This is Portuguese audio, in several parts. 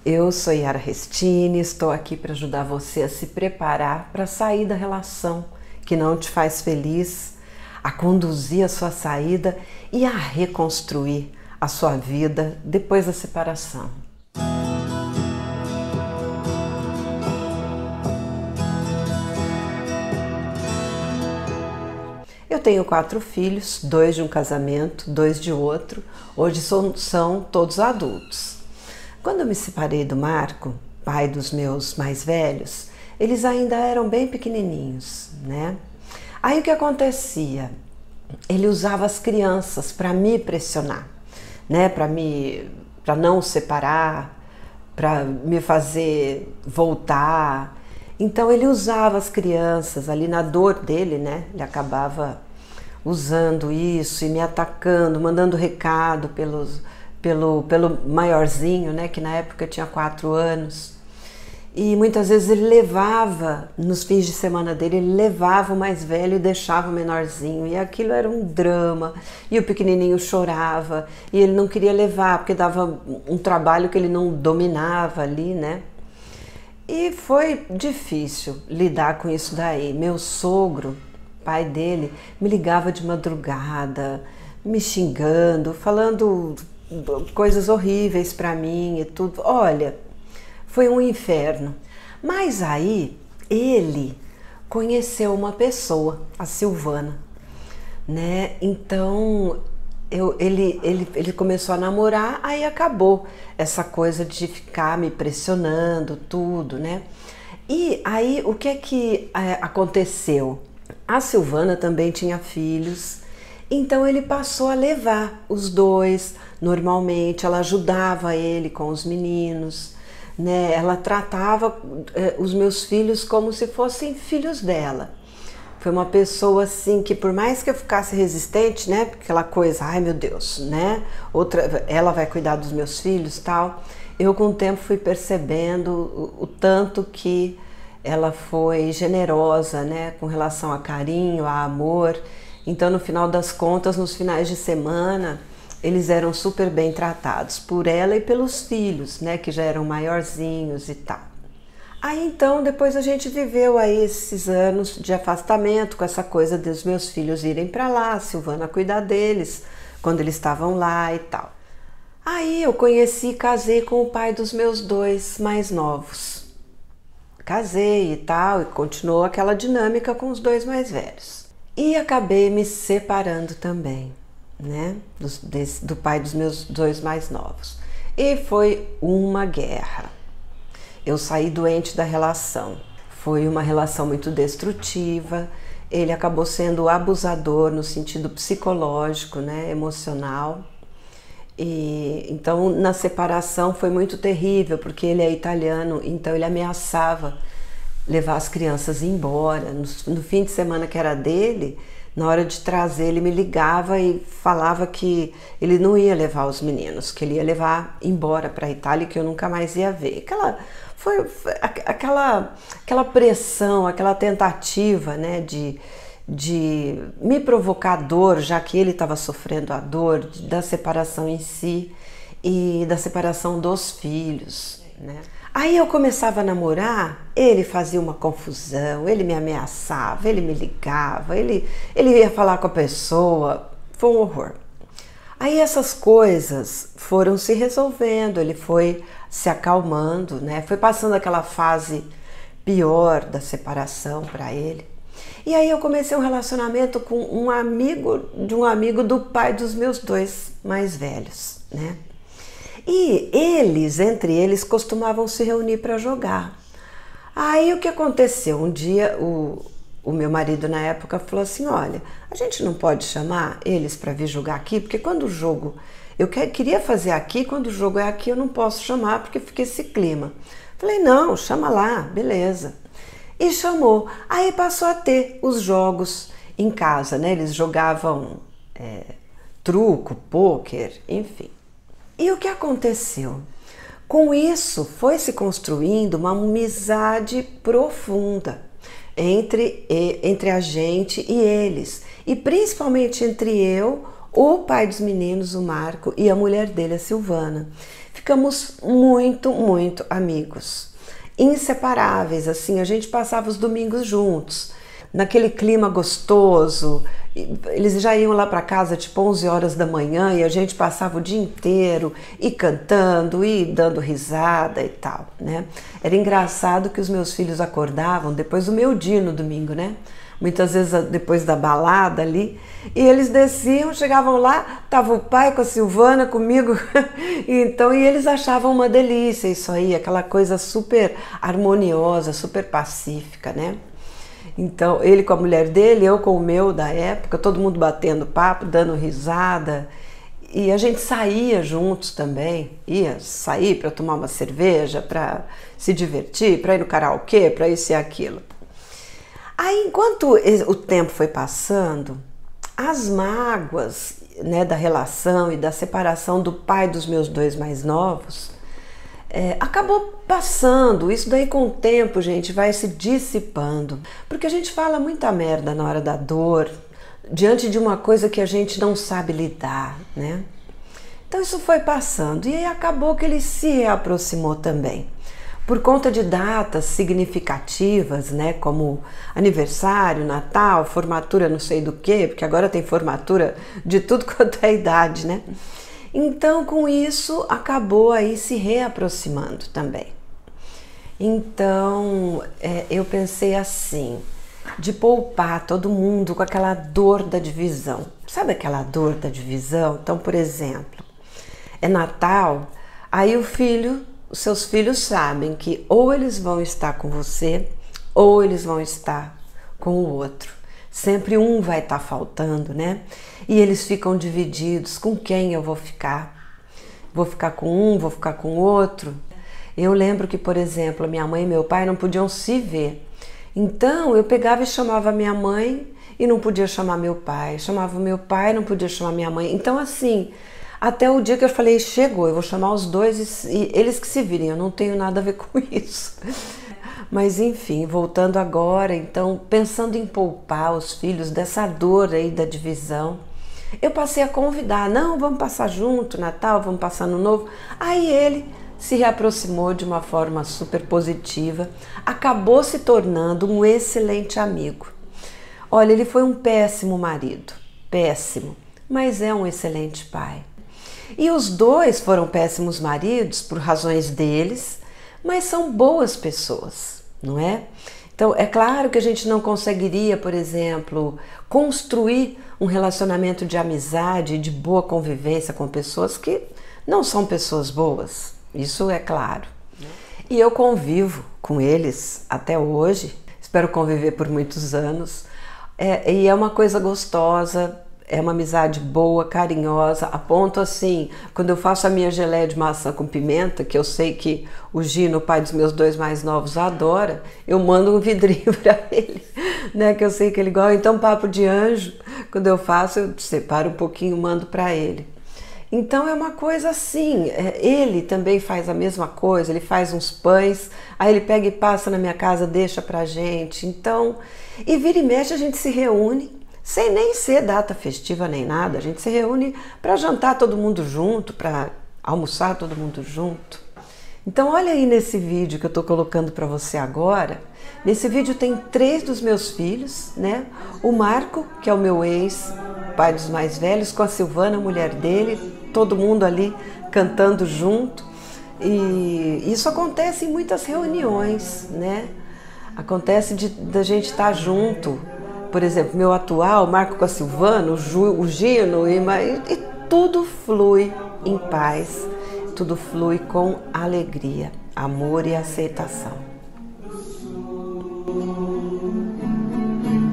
Eu sou Yara Restini, estou aqui para ajudar você a se preparar para sair da relação que não te faz feliz, a conduzir a sua saída e a reconstruir a sua vida depois da separação. Eu tenho 4 filhos, 2 de um casamento, 2 de outro. Hoje são todos adultos. Quando eu me separei do Marco, pai dos meus mais velhos, eles ainda eram bem pequenininhos, né? Aí o que acontecia? Ele usava as crianças para me pressionar, né? Para não separar, para me fazer voltar. Então ele usava as crianças ali na dor dele, né? Ele acabava usando isso e me atacando, mandando recado pelo maiorzinho, né? Que na época tinha 4 anos. E muitas vezes ele levava, nos fins de semana dele, ele levava o mais velho e deixava o menorzinho. E aquilo era um drama. E o pequenininho chorava. E ele não queria levar, porque dava um trabalho que ele não dominava ali, né? E foi difícil lidar com isso daí. Meu sogro, pai dele, me ligava de madrugada, me xingando, falando coisas horríveis para mim e tudo. Olha, foi um inferno. Mas aí ele conheceu uma pessoa, a Silvana, né? Então ele começou a namorar, aí acabou essa coisa de ficar me pressionando, tudo, né? E aí o que é que aconteceu? A Silvana também tinha filhos, então ele passou a levar os dois normalmente, ela ajudava ele com os meninos, né? Ela tratava os meus filhos como se fossem filhos dela. Foi uma pessoa assim que, por mais que eu ficasse resistente, né? Aquela coisa, ai meu Deus, né? Ela vai cuidar dos meus filhos, tal. Eu com o tempo fui percebendo o tanto que ela foi generosa, né? Com relação a carinho, a amor. Então, no final das contas, nos finais de semana, eles eram super bem tratados por ela e pelos filhos, né? Que já eram maiorzinhos e tal. Aí então, depois a gente viveu aí esses anos de afastamento com essa coisa dos meus filhos irem para lá, a Silvana cuidar deles quando eles estavam lá e tal. Aí eu conheci e casei com o pai dos meus 2 mais novos. Casei e tal, e continuou aquela dinâmica com os 2 mais velhos. E acabei me separando também, né, do pai dos meus 2 mais novos. E foi uma guerra. Eu saí doente da relação. Foi uma relação muito destrutiva. Ele acabou sendo abusador no sentido psicológico, né, emocional. E então na separação foi muito terrível, porque ele é italiano, então ele ameaçava levar as crianças embora. No fim de semana que era dele, na hora de trazer, ele me ligava e falava que ele não ia levar os meninos, que ele ia levar embora para a Itália e que eu nunca mais ia ver. Foi aquela pressão, aquela tentativa, né, de me provocar dor, já que ele estava sofrendo a dor da separação em si e da separação dos filhos, né? Aí eu começava a namorar, ele fazia uma confusão, ele me ameaçava, ele me ligava, ele ia falar com a pessoa, foi um horror. Aí essas coisas foram se resolvendo, ele foi se acalmando, né? Foi passando aquela fase pior da separação para ele. E aí eu comecei um relacionamento com um amigo do pai dos meus 2 mais velhos, né? E entre eles, costumavam se reunir para jogar. Aí o que aconteceu? Um dia o meu marido na época falou assim, olha, a gente não pode chamar eles para vir jogar aqui, porque quando o jogo, queria fazer aqui, quando o jogo é aqui eu não posso chamar, porque fica esse clima. Falei, não, chama lá, beleza. E chamou. Aí passou a ter os jogos em casa, né? Eles jogavam truco, pôquer, enfim. E o que aconteceu? Com isso, foi se construindo uma amizade profunda entre a gente e eles. E principalmente entre eu, o pai dos meninos, o Marco, e a mulher dele, a Silvana. Ficamos muito, muito amigos, inseparáveis, assim, a gente passava os domingos juntos, naquele clima gostoso. Eles já iam lá para casa tipo 11 horas da manhã e a gente passava o dia inteiro e cantando e dando risada e tal, né? Era engraçado que os meus filhos acordavam depois do meu dia no domingo, né? Muitas vezes depois da balada ali, e eles desciam, chegavam lá, tava o pai com a Silvana, comigo, então, e eles achavam uma delícia isso aí, aquela coisa super harmoniosa, super pacífica, né? Então, ele com a mulher dele, eu com o meu da época, todo mundo batendo papo, dando risada. E a gente saía juntos também, ia sair para tomar uma cerveja, para se divertir, para ir no karaokê, para isso e aquilo. Aí, enquanto o tempo foi passando, as mágoas, né, da relação e da separação do pai dos meus dois mais novos, acabou passando. Isso daí com o tempo, gente, vai se dissipando, porque a gente fala muita merda na hora da dor, diante de uma coisa que a gente não sabe lidar, né? Então isso foi passando e aí acabou que ele se reaproximou também. Por conta de datas significativas, né, como aniversário, Natal, formatura não sei do que, porque agora tem formatura de tudo quanto é idade, né? Então, com isso, acabou aí se reaproximando também. Então, eu pensei assim, de poupar todo mundo com aquela dor da divisão. Sabe aquela dor da divisão? Então, por exemplo, é Natal, aí os seus filhos sabem que ou eles vão estar com você, ou eles vão estar com o outro. Sempre um vai estar faltando, né? E eles ficam divididos, com quem eu vou ficar? Vou ficar com um, vou ficar com o outro? Eu lembro que, por exemplo, minha mãe e meu pai não podiam se ver. Então, eu pegava e chamava minha mãe e não podia chamar meu pai. Chamava meu pai e não podia chamar minha mãe. Então, assim, até o dia que eu falei, chegou, eu vou chamar os dois e eles que se virem, eu não tenho nada a ver com isso. Mas enfim, voltando agora, então, pensando em poupar os filhos dessa dor aí da divisão, eu passei a convidar, não, vamos passar junto, Natal, vamos passar no Novo. Aí ele se reaproximou de uma forma super positiva, acabou se tornando um excelente amigo. Olha, ele foi um péssimo marido, péssimo, mas é um excelente pai. E os dois foram péssimos maridos por razões deles, mas são boas pessoas, não é? Então, é claro que a gente não conseguiria, por exemplo, construir um relacionamento de amizade, de boa convivência com pessoas que não são pessoas boas, isso é claro. E eu convivo com eles até hoje, espero conviver por muitos anos, e é uma coisa gostosa. É uma amizade boa, carinhosa, a ponto assim, quando eu faço a minha geleia de maçã com pimenta, que eu sei que o Gino, o pai dos meus dois mais novos, adora, eu mando um vidrinho para ele, né, que eu sei que ele gosta. Então, papo de anjo, quando eu faço, eu separo um pouquinho e mando para ele. Então é uma coisa assim, ele também faz a mesma coisa, ele faz uns pães, aí ele pega e passa na minha casa, deixa pra gente. Então, e vira e mexe a gente se reúne, sem nem ser data festiva nem nada, a gente se reúne para jantar todo mundo junto, para almoçar todo mundo junto. Então olha aí nesse vídeo que eu estou colocando para você agora. Nesse vídeo tem 3 dos meus filhos, né? O Marco, que é o meu ex, pai dos mais velhos, com a Silvana, a mulher dele, todo mundo ali cantando junto. E isso acontece em muitas reuniões, né? Acontece da gente estar junto. Por exemplo, meu atual, Marco com a Silvana, o Gino, e tudo flui em paz, tudo flui com alegria, amor e aceitação.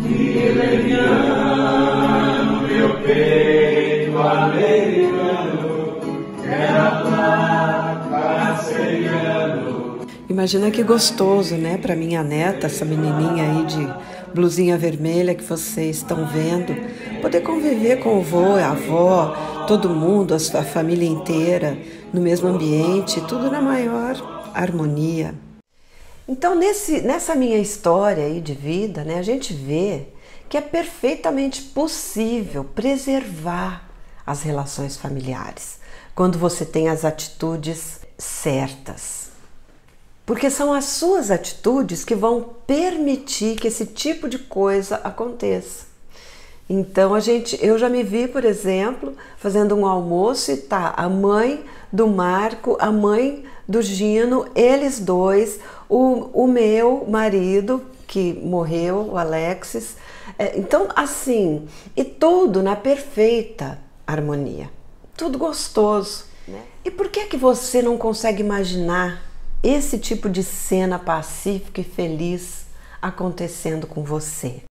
Que leviano, meu peito americano, era castelhano. Imagina que gostoso, né, para minha neta, essa menininha aí de blusinha vermelha que vocês estão vendo, poder conviver com o vô, a avó, todo mundo, a sua família inteira, no mesmo ambiente, tudo na maior harmonia. Então, nessa minha história aí de vida, né, a gente vê que é perfeitamente possível preservar as relações familiares, quando você tem as atitudes certas. Porque são as suas atitudes que vão permitir que esse tipo de coisa aconteça. Então eu já me vi, por exemplo, fazendo um almoço e tá a mãe do Marco, a mãe do Gino, eles dois, o meu marido que morreu, o Alexis. Então, assim, e tudo na perfeita harmonia, tudo gostoso, né? E por que você não consegue imaginar esse tipo de cena pacífica e feliz acontecendo com você?